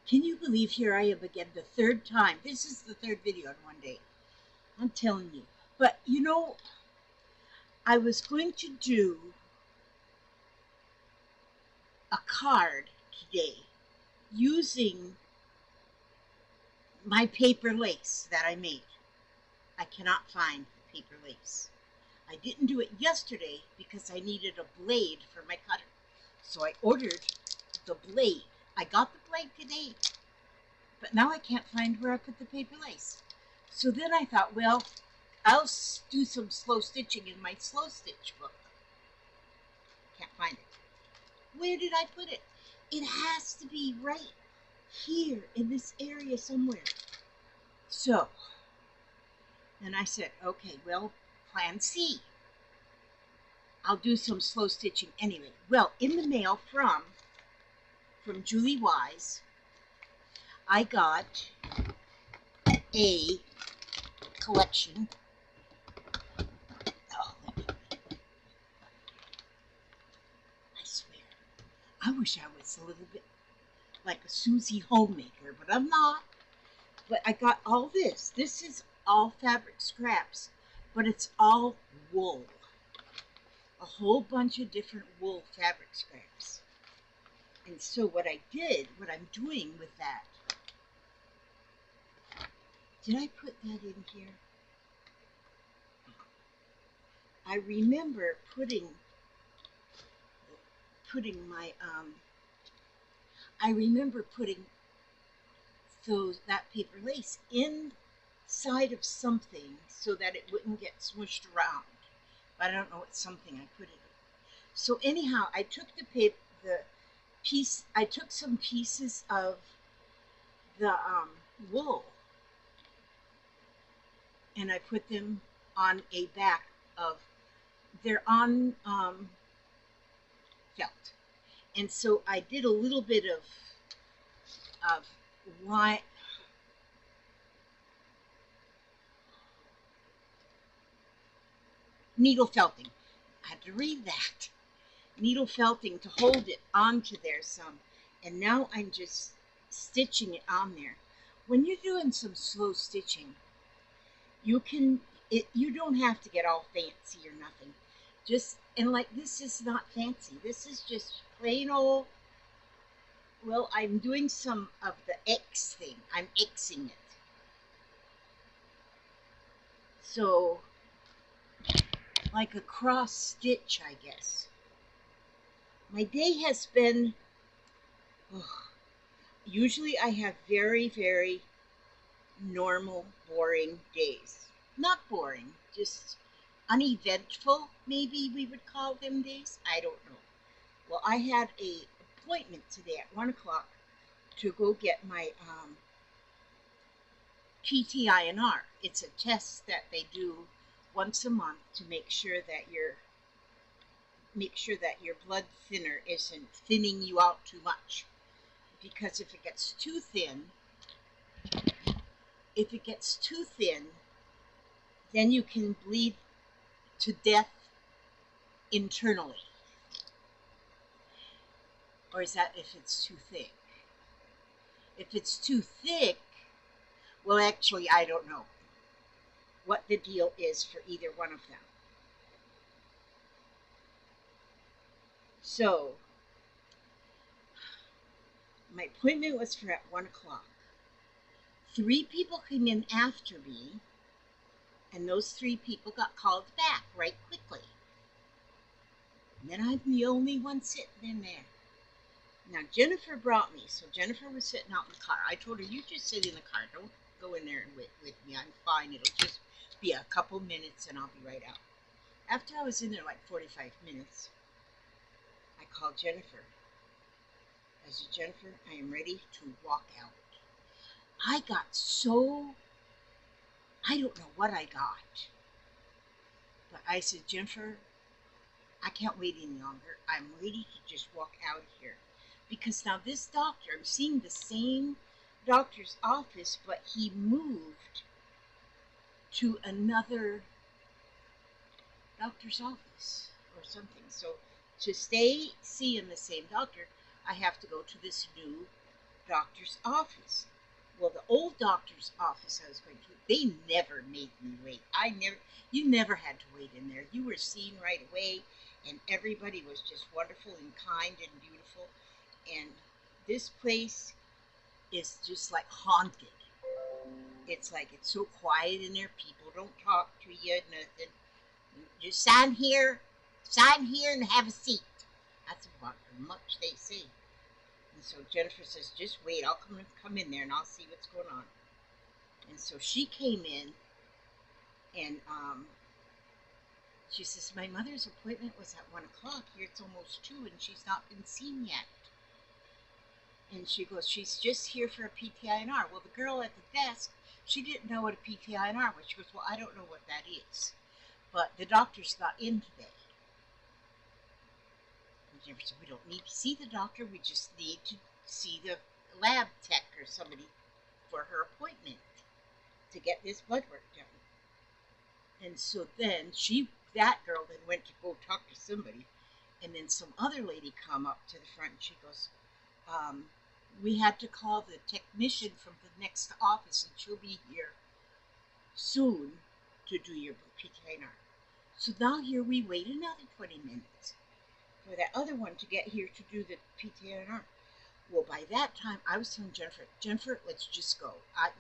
Can you believe here I am again the third time? This is the third video in one day. I'm telling you. But you know, I was going to do a card today using my paper lace that I made. I cannot find the paper lace. I didn't do it yesterday because I needed a blade for my cutter. So I ordered the blade. I got the blade today, but now I can't find where I put the paper lace. So then I thought, well, I'll do some slow stitching in my slow stitch book. Can't find it. Where did I put it? It has to be right here in this area somewhere. So, then I said, okay, well, plan C. I'll do some slow stitching anyway. Well, in the mail from Julie Wise, I got a collection. Oh, I swear, I wish I was a little bit like a Susie homemaker, but I'm not. But I got all this. This is all fabric scraps, but it's all wool. A whole bunch of different wool fabric scraps. And so what I'm doing with that, did I put that in here? I remember putting my I remember putting that paper lace inside of something so that it wouldn't get smushed around. But I don't know what something I put it in. So anyhow, I took I took some pieces of the wool and I put them on a back of, they're on felt. And so I did a little bit of line, needle felting. I had to read that. Needle felting to hold it onto there some. And now I'm just stitching it on there. When you're doing some slow stitching, you don't have to get all fancy or nothing. Just, and like, this is not fancy. This is just plain old, well, I'm doing some of the X thing. I'm Xing it. So, like a cross stitch, I guess. My day has been, oh, usually I have very, very normal, boring days. Not boring, just uneventful, maybe we would call them days. I don't know. Well, I had a appointment today at 1 o'clock to go get my PTINR. It's a test that they do once a month to make sure that your blood thinner isn't thinning you out too much. Because if it gets too thin, then you can bleed to death internally. Or is that if it's too thick? If it's too thick, well, actually, I don't know what the deal is for either one of them. So, my appointment was for at 1 o'clock. 3 people came in after me, and those 3 people got called back right quickly. And then I'm the only one sitting in there. Now, Jennifer brought me, so Jennifer was sitting out in the car. I told her, you just sit in the car. Don't go in there with me. I'm fine. It'll just be a couple minutes, and I'll be right out. After I was in there like 45 minutes, I called Jennifer. I said, Jennifer, I am ready to walk out. I got so, I don't know what I got. But I said, Jennifer, I can't wait any longer. I'm ready to just walk out of here. Because now this doctor, I'm seeing the same doctor's office, but he moved to another doctor's office or something. So to stay seeing the same doctor, I have to go to this new doctor's office. Well, the old doctor's office I was going to, they never made me wait. You never had to wait in there. You were seen right away, and everybody was just wonderful and kind and beautiful. And this place is just like haunted. It's like it's so quiet in there. People don't talk to you, nothing. Just sign here, and have a seat. That's about how much they say. And so Jennifer says, "Just wait. I'll come in there, and I'll see what's going on." And so she came in, and she says, "My mother's appointment was at 1 o'clock. Here it's almost 2, and she's not been seen yet." And she goes, "She's just here for a PTINR." Well, the girl at the desk, she didn't know what a PTINR was. She goes, "Well, I don't know what that is, but the doctor's not in today." And Jennifer said, "We don't need to see the doctor. We just need to see the lab tech or somebody for her appointment to get this blood work done." And so then that girl then went to go talk to somebody, and then some other lady come up to the front, and she goes, "We had to call the technician from the next office, and she'll be here soon to do your PTINR." So now here we wait another 20 minutes for that other one to get here to do the PTINR. Well, by that time, I was telling Jennifer, let's just go. I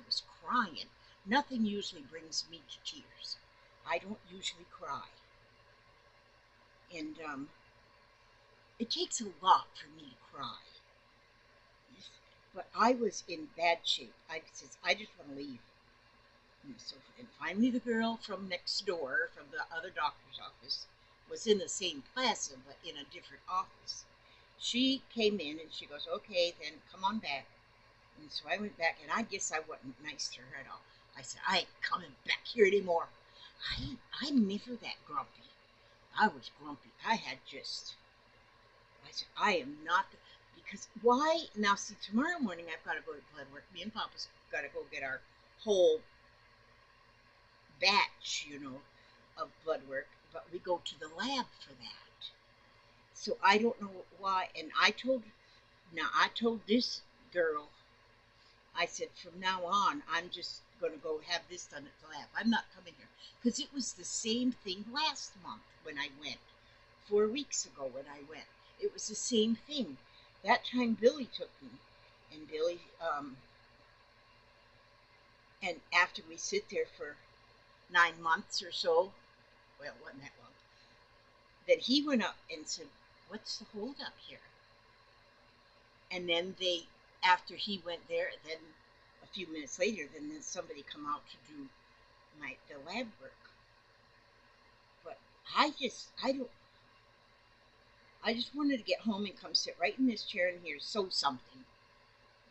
was crying. Nothing usually brings me to tears. I don't usually cry. And it takes a lot for me to cry. But I was in bad shape. I said, "I just want to leave." And finally the girl from next door, from the other doctor's office, was in the same plaza, but in a different office. She came in and she goes, "Okay, then come on back." And so I went back, and I guess I wasn't nice to her at all. I said, "I ain't coming back here anymore." I'm never that grumpy. I was grumpy. I said, "I am not, because why?" Now, see, tomorrow morning I've got to go to blood work. Me and Papa's got to go get our whole batch, of blood work, but we go to the lab for that. So I don't know why. And I told this girl, I said, "From now on, I'm just going to go have this done at the lab. I'm not coming here." Because it was the same thing last month when I went. 4 weeks ago when I went. It was the same thing. That time Billy took me. And Billy, and after we sit there for 9 months or so, well, it wasn't that long, then he went up and said, "What's the hold up here?" And then after he went there, then a few minutes later, then somebody come out to do the lab work. But I just wanted to get home and come sit right in this chair and here, sew something.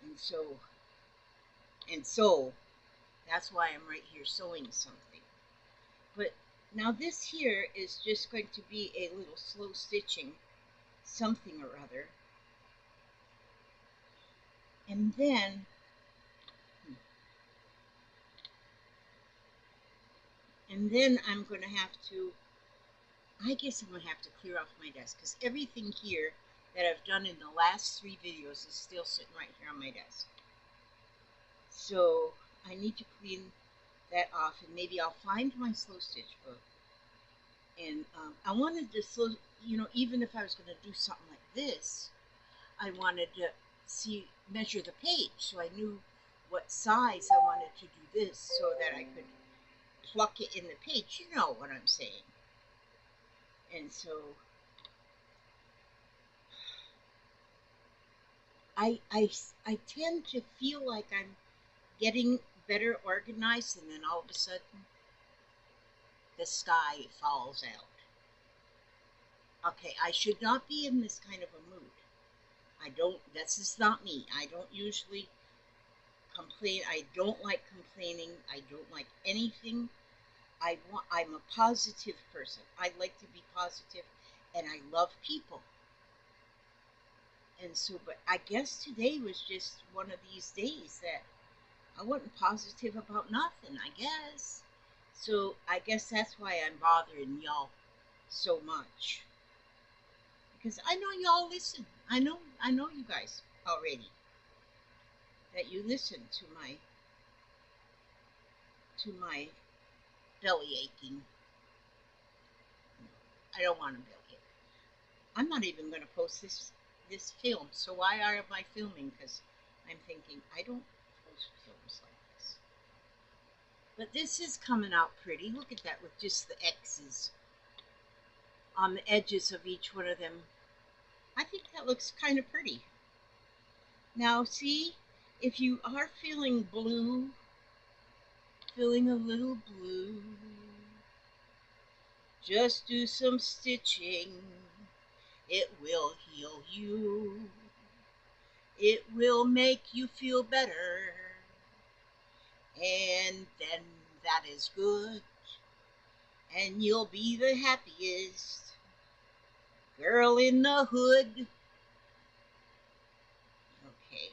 And so that's why I'm right here sewing something. But now this here is just going to be a little slow stitching something or other. And then I'm going to have to, I guess I'm going to have to clear off my desk, because everything here that I've done in the last 3 videos is still sitting right here on my desk. So I need to clean that off, and maybe I'll find my slow stitch book. And I wanted to even if I was going to do something like this, I wanted to measure the page, so I knew what size I wanted to do this, so that I could pluck it in the page. You know what I'm saying. And so I tend to feel like I'm getting better organized, and then all of a sudden the sky falls out. Okay, I should not be in this kind of a mood. This is not me. I don't usually complain. I don't like complaining. I don't like anything. I'm a positive person. I like to be positive, and I love people. And so, but I guess today was just one of these days that I wasn't positive about nothing, I guess. So I guess that's why I'm bothering y'all so much. Because I know y'all listen. I know I know you guys already, that you listen to my belly aching. I don't want to belly ache. I'm not even going to post this film. So why am I filming? Because I'm thinking I don't post films like this. But this is coming out pretty. Look at that with just the X's on the edges of each one of them. I think that looks kind of pretty. Now see, if you are feeling blue, feeling a little blue, just do some stitching. It will heal you. It will make you feel better. And then that is good. And you'll be the happiest girl in the hood. Okay,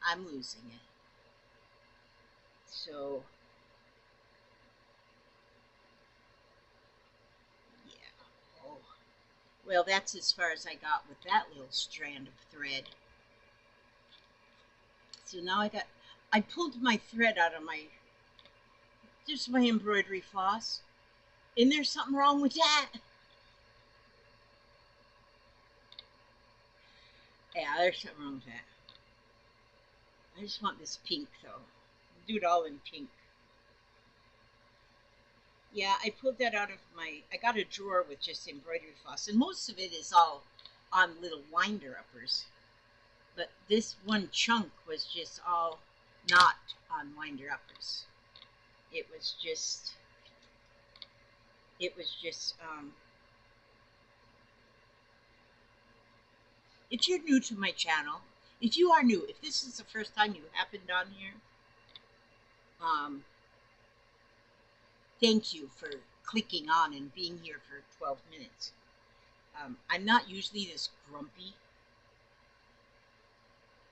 I'm losing it. So, yeah. Oh, well, that's as far as I got with that little strand of thread. So now I pulled my thread out of there's my embroidery floss. And there's something wrong with that. Yeah, there's something wrong with that. I just want this pink, though. Do it all in pink. Yeah, I pulled that out of I got a drawer with just embroidery floss, and most of it is all on little winder uppers. But this one chunk was just all not on winder uppers. It was just, if you're new to my channel, if you are new, if this is the first time you happened on here, thank you for clicking on and being here for 12 minutes. I'm not usually this grumpy.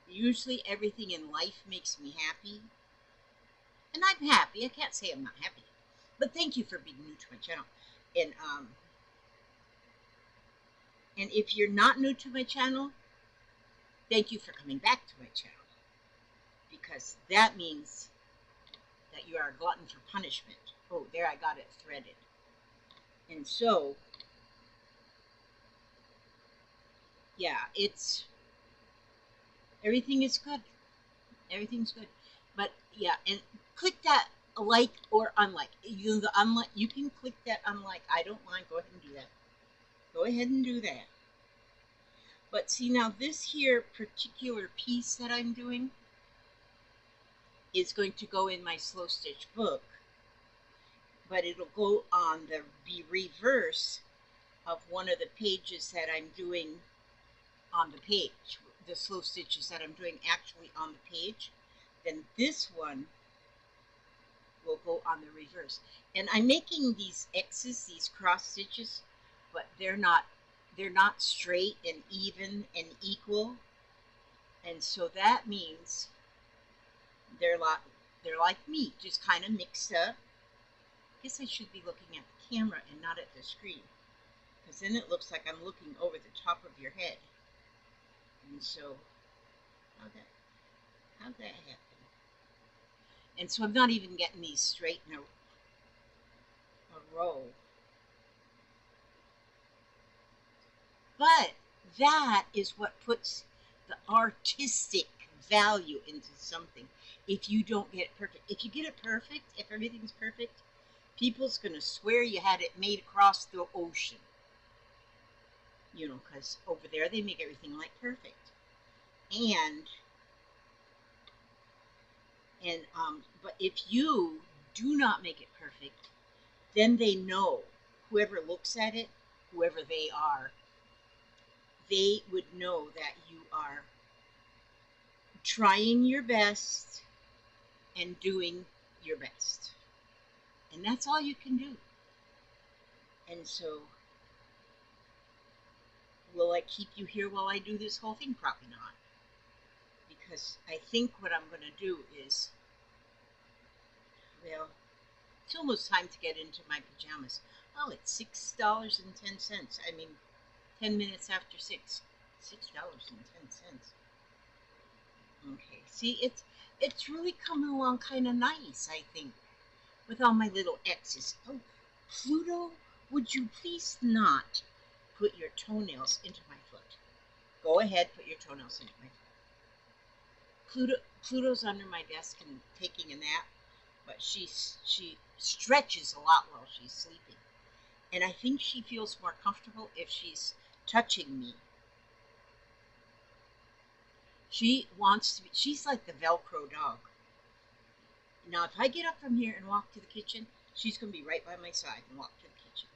Usually everything in life makes me happy. And I'm happy. I can't say I'm not happy. But thank you for being new to my channel. And if you're not new to my channel, thank you for coming back to my channel. Because that means that you are a glutton for punishment. Oh, there, I got it threaded. And so, yeah, everything is good. Everything's good. But yeah, and click that like or unlike. You can click that unlike. I don't mind. Go ahead and do that. Go ahead and do that. But see, now this here particular piece that I'm doing is going to go in my slow stitch book, but it'll go on the reverse of one of the pages that I'm doing on the page, the slow stitches that I'm doing actually on the page. Then this one will go on the reverse. And I'm making these X's, these cross stitches, but they're not straight and even and equal. And so that means they're like me, just kind of mixed up. I guess I should be looking at the camera and not at the screen, because then it looks like I'm looking over the top of your head. And so, how'd that happen? And so I'm not even getting these straight in a row. But that is what puts the artistic value into something. If you don't get it perfect, if you get it perfect, if everything's perfect, people's going to swear you had it made across the ocean. You know, because over there they make everything like perfect. But if you do not make it perfect, then they know, whoever looks at it, whoever they are, they would know that you are trying your best and doing your best. And that's all you can do. And so, will I keep you here while I do this whole thing? Probably not. Because I think what I'm going to do is, well, it's almost time to get into my pajamas. Oh, it's $6.10. I mean, 10 minutes after 6. $6.10. Okay, see, it's really coming along kind of nice, I think, with all my little X's. Oh, Pluto, would you please not put your toenails into my foot? Go ahead, put your toenails into my foot. Pluto's under my desk and taking a nap, but she stretches a lot while she's sleeping, and I think she feels more comfortable if she's touching me. She wants to be, she's like the Velcro dog. Now, if I get up from here and walk to the kitchen, she's going to be right by my side and walk to the kitchen.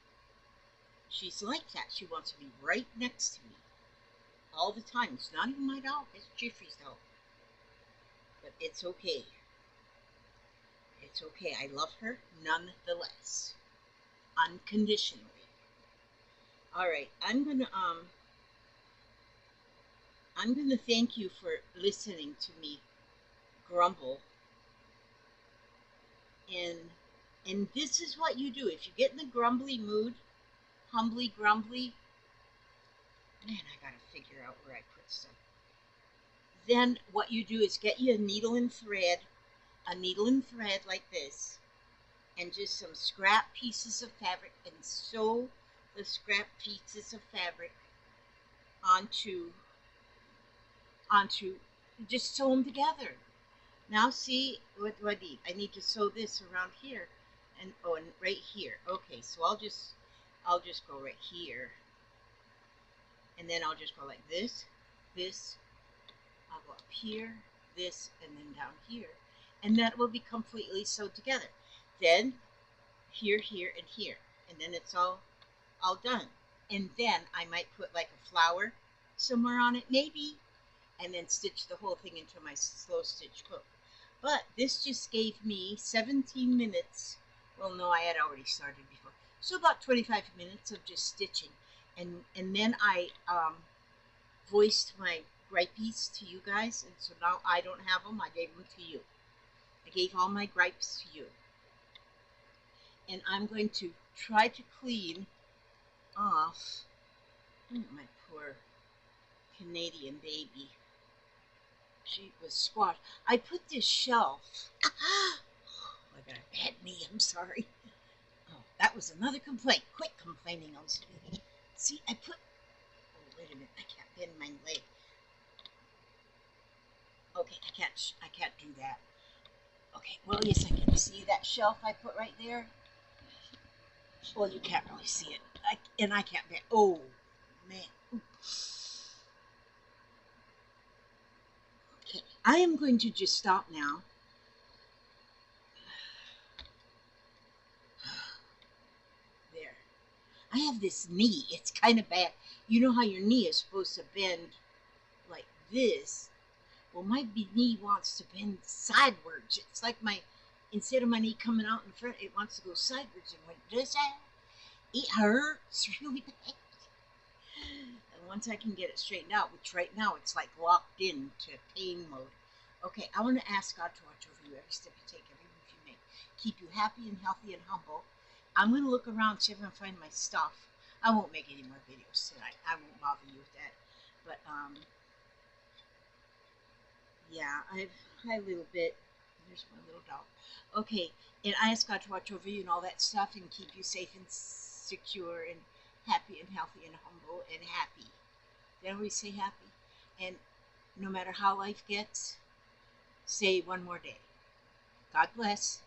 She's like that. She wants to be right next to me all the time. It's not even my dog. It's Jeffrey's dog. But it's okay. It's okay. I love her nonetheless. Unconditionally. All right. I'm gonna thank you for listening to me grumble. And this is what you do. If you get in the grumbly mood, humbly grumbly, man, I gotta figure out where I put stuff. Then what you do is get you a needle and thread like this, and just some scrap pieces of fabric, and sew the scrap pieces of fabric onto, just sew them together. Now see, what do I need? I need to sew this around here, and right here. Okay, so I'll just go right here, and then I'll just go like this, I'll go up here, this, and then down here, and that will be completely sewed together. Then here, and here, and then it's all done. And then I might put like a flower somewhere on it, maybe, and then stitch the whole thing into my slow stitch hook. But this just gave me 17 minutes. Well, no, I had already started before. So about 25 minutes of just stitching. And then I voiced my gripes to you guys. And so now I don't have them. I gave them to you. I gave all my gripes to you. And I'm going to try to clean off my poor Canadian baby. She was squashed. I put this shelf. Oh, I got a bad knee. I'm sorry. Oh, that was another complaint. Quit complaining, Elizabeth. See, I put. Oh, wait a minute. I can't bend my leg. Okay, I can't do that. Okay. Well, yes, I can. See that shelf I put right there? Well, you can't really see it. And I can't bend. Oh, man. Ooh. Okay, I am going to just stop now. There. I have this knee. It's kind of bad. You know how your knee is supposed to bend like this? Well, my knee wants to bend sideways. It's like instead of my knee coming out in front, it wants to go sideways. And when it does that, it hurts really bad. And once I can get it straightened out, which right now it's like locked into pain mode. Okay, I want to ask God to watch over you every step you take, every move you make. Keep you happy and healthy and humble. I'm going to look around, see if I can find my stuff. I won't make any more videos tonight. I won't bother you with that. But, yeah, I've had a little bit. There's my little dog. Okay, and I ask God to watch over you and all that stuff and keep you safe and secure and happy and healthy and humble and happy. Did I always say happy? And no matter how life gets, say one more day. God bless.